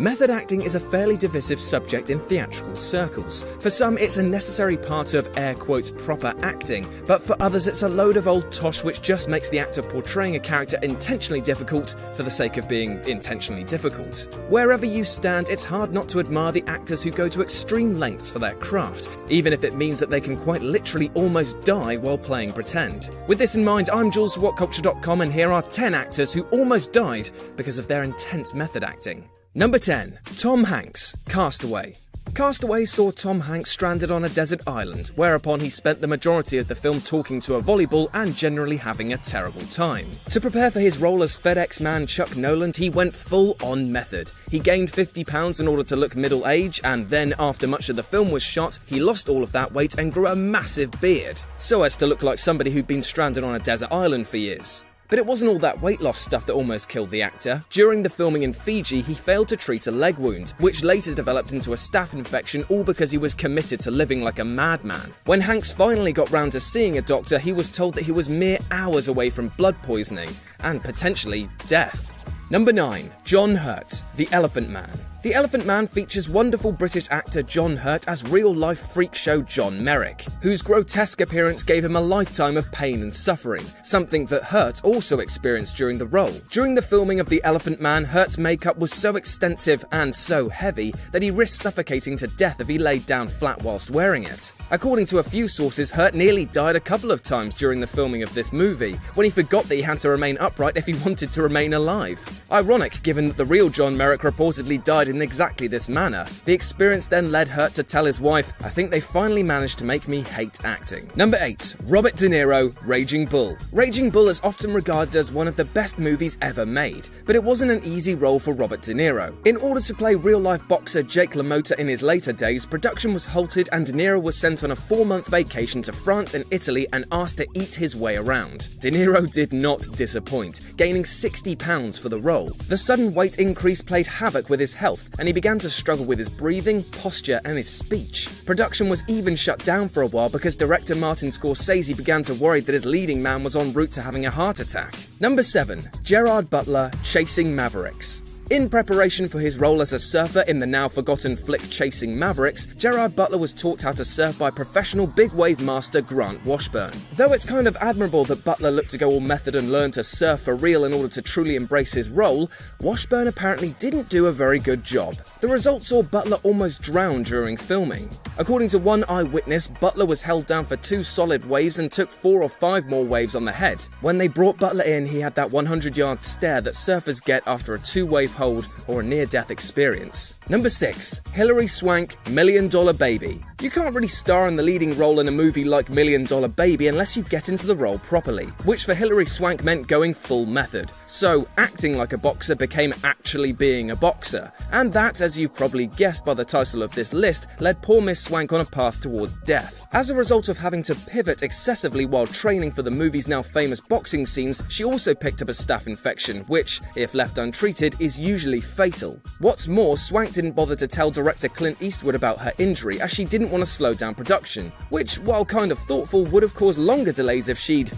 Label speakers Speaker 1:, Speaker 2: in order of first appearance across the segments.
Speaker 1: Method acting is a fairly divisive subject in theatrical circles. For some, it's a necessary part of air quotes proper acting, but for others it's a load of old tosh which just makes the actor portraying a character intentionally difficult for the sake of being intentionally difficult. Wherever you stand, it's hard not to admire the actors who go to extreme lengths for their craft, even if it means that they can quite literally almost die while playing pretend. With this in mind, I'm Jules for WhatCulture.com, and here are 10 actors who almost died because of their intense method acting. Number 10. Tom Hanks, Castaway. Castaway saw Tom Hanks stranded on a desert island, whereupon he spent the majority of the film talking to a volleyball and generally having a terrible time. To prepare for his role as FedEx man Chuck Noland, he went full-on method. He gained 50 pounds in order to look middle-aged, and then, after much of the film was shot, he lost all of that weight and grew a massive beard, so as to look like somebody who'd been stranded on a desert island for years. But it wasn't all that weight loss stuff that almost killed the actor. During the filming in Fiji, he failed to treat a leg wound, which later developed into a staph infection, all because he was committed to living like a madman. When Hanks finally got round to seeing a doctor, he was told that he was mere hours away from blood poisoning, and potentially death. Number 9. John Hurt, The Elephant Man. The Elephant Man features wonderful British actor John Hurt as real-life freak show John Merrick, whose grotesque appearance gave him a lifetime of pain and suffering, something that Hurt also experienced during the role. During the filming of The Elephant Man, Hurt's makeup was so extensive and so heavy that he risked suffocating to death if he laid down flat whilst wearing it. According to a few sources, Hurt nearly died a couple of times during the filming of this movie, when he forgot that he had to remain upright if he wanted to remain alive. Ironic, given that the real John Merrick reportedly died in exactly this manner. The experience then led Hurt to tell his wife, "I think they finally managed to make me hate acting." Number 8. Robert De Niro, Raging Bull. Raging Bull is often regarded as one of the best movies ever made, but it wasn't an easy role for Robert De Niro. In order to play real-life boxer Jake LaMotta in his later days, production was halted and De Niro was sent on a 4-month vacation to France and Italy and asked to eat his way around. De Niro did not disappoint, gaining 60 pounds for the role. The sudden weight increase played havoc with his health, and he began to struggle with his breathing, posture, and his speech. Production was even shut down for a while because director Martin Scorsese began to worry that his leading man was en route to having a heart attack. Number 7. Gerard Butler, Chasing Mavericks. In preparation for his role as a surfer in the now-forgotten flick Chasing Mavericks, Gerard Butler was taught how to surf by professional big wave master Grant Washburn. Though it's kind of admirable that Butler looked to go all method and learn to surf for real in order to truly embrace his role, Washburn apparently didn't do a very good job. The result saw Butler almost drown during filming. According to one eyewitness, Butler was held down for 2 solid waves and took 4 or 5 more waves on the head. When they brought Butler in, he had that 100-yard stare that surfers get after a 2-wave hold or a near-death experience. Number 6. Hilary Swank, $1 Million Baby. You can't really star in the leading role in a movie like $1 Million Baby unless you get into the role properly, which for Hilary Swank meant going full method. So, acting like a boxer became actually being a boxer. And that, as you've probably guessed by the title of this list, led poor Miss Swank on a path towards death. As a result of having to pivot excessively while training for the movie's now famous boxing scenes, she also picked up a staph infection, which, if left untreated, is usually fatal. What's more, Swank didn't bother to tell director Clint Eastwood about her injury, as she didn't want to slow down production, which, while kind of thoughtful, would have caused longer delays if she'd,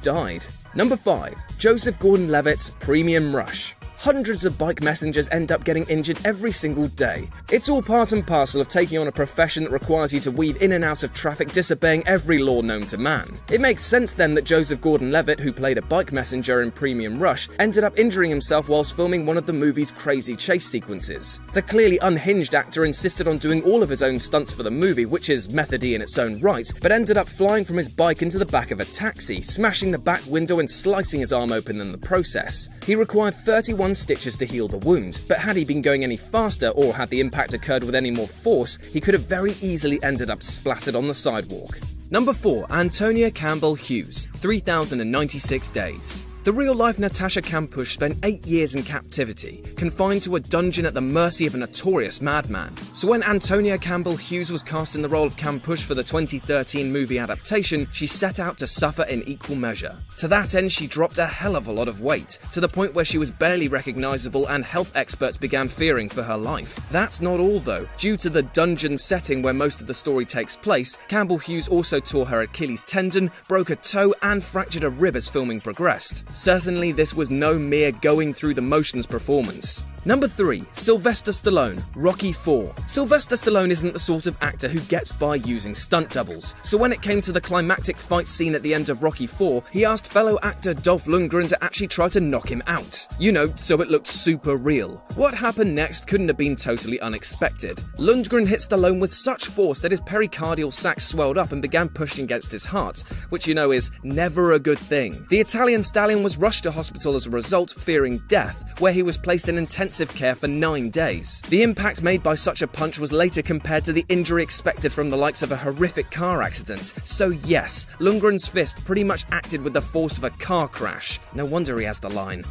Speaker 1: died. Number 5. Joseph Gordon-Levitt, Premium Rush. Hundreds of bike messengers end up getting injured every single day. It's all part and parcel of taking on a profession that requires you to weave in and out of traffic, disobeying every law known to man. It makes sense then that Joseph Gordon-Levitt, who played a bike messenger in Premium Rush, ended up injuring himself whilst filming one of the movie's crazy chase sequences. The clearly unhinged actor insisted on doing all of his own stunts for the movie, which is methody in its own right, but ended up flying from his bike into the back of a taxi, smashing the back window and slicing his arm open in the process. He required 31 stitches to heal the wound, but had he been going any faster or had the impact occurred with any more force, he could have very easily ended up splattered on the sidewalk. Number 4. Antonia Campbell Hughes, 3096 Days. The real-life Natasha Kampusch spent 8 years in captivity, confined to a dungeon at the mercy of a notorious madman. So when Antonia Campbell Hughes was cast in the role of Kampusch for the 2013 movie adaptation, she set out to suffer in equal measure. To that end, she dropped a hell of a lot of weight, to the point where she was barely recognizable and health experts began fearing for her life. That's not all though. Due to the dungeon setting where most of the story takes place, Campbell Hughes also tore her Achilles tendon, broke a toe, and fractured a rib as filming progressed. Certainly this was no mere going through the motions performance. Number 3. Sylvester Stallone, Rocky IV. Sylvester Stallone isn't the sort of actor who gets by using stunt doubles, so when it came to the climactic fight scene at the end of Rocky IV, he asked fellow actor Dolph Lundgren to actually try to knock him out. You know, so it looked super real. What happened next couldn't have been totally unexpected. Lundgren hit Stallone with such force that his pericardial sac swelled up and began pushing against his heart, which you know is never a good thing. The Italian stallion was rushed to hospital as a result, fearing death, where he was placed in intensive care for 9 days. The impact made by such a punch was later compared to the injury expected from the likes of a horrific car accident. So yes, Lundgren's fist pretty much acted with the force of a car crash. No wonder he has the line,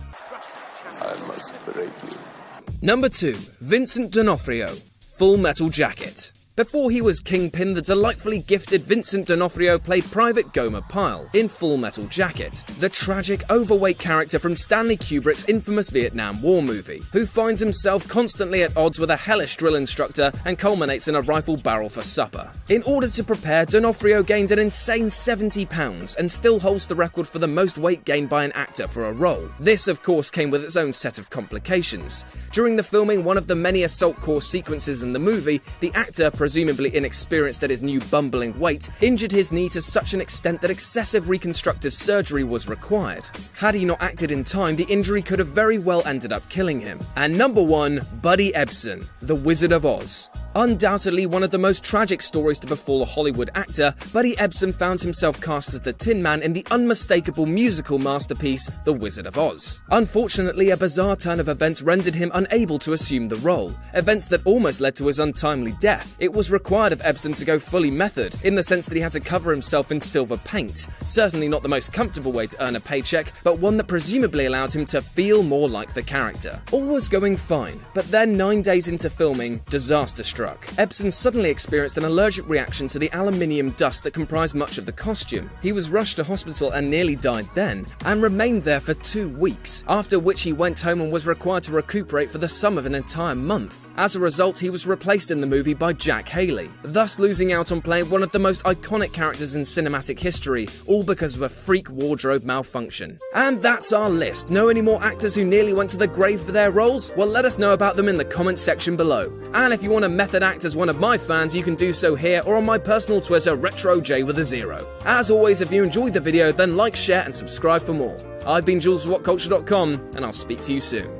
Speaker 2: "I must break you."
Speaker 1: Number 2. Vincent D'Onofrio, Full Metal Jacket. Before he was Kingpin, the delightfully gifted Vincent D'Onofrio played Private Gomer Pyle in Full Metal Jacket, the tragic, overweight character from Stanley Kubrick's infamous Vietnam War movie, who finds himself constantly at odds with a hellish drill instructor and culminates in a rifle barrel for supper. In order to prepare, D'Onofrio gained an insane 70 pounds and still holds the record for the most weight gained by an actor for a role. This, of course, came with its own set of complications. During the filming one of the many assault course sequences in the movie, the actor, presumably inexperienced at his new bumbling weight, injured his knee to such an extent that excessive reconstructive surgery was required. Had he not acted in time, the injury could have very well ended up killing him. And number 1, Buddy Ebsen, The Wizard of Oz. Undoubtedly one of the most tragic stories to befall a Hollywood actor, Buddy Ebsen found himself cast as the Tin Man in the unmistakable musical masterpiece, The Wizard of Oz. Unfortunately, a bizarre turn of events rendered him unable to assume the role, events that almost led to his untimely death. It was required of Ebsen to go fully method, in the sense that he had to cover himself in silver paint. Certainly not the most comfortable way to earn a paycheck, but one that presumably allowed him to feel more like the character. All was going fine, but then 9 days into filming, disaster struck. Ebsen suddenly experienced an allergic reaction to the aluminium dust that comprised much of the costume. He was rushed to hospital and nearly died then, and remained there for 2 weeks, after which he went home and was required to recuperate for the sum of an entire month. As a result, he was replaced in the movie by Jack Haley, thus losing out on playing one of the most iconic characters in cinematic history, all because of a freak wardrobe malfunction. And that's our list. Know any more actors who nearly went to the grave for their roles? Well, let us know about them in the comments section below. And if you want to method act as one of my fans, you can do so here or on my personal Twitter, RetroJ with a 0. As always, if you enjoyed the video, then like, share and subscribe for more. I've been Jules with WhatCulture.com, and I'll speak to you soon.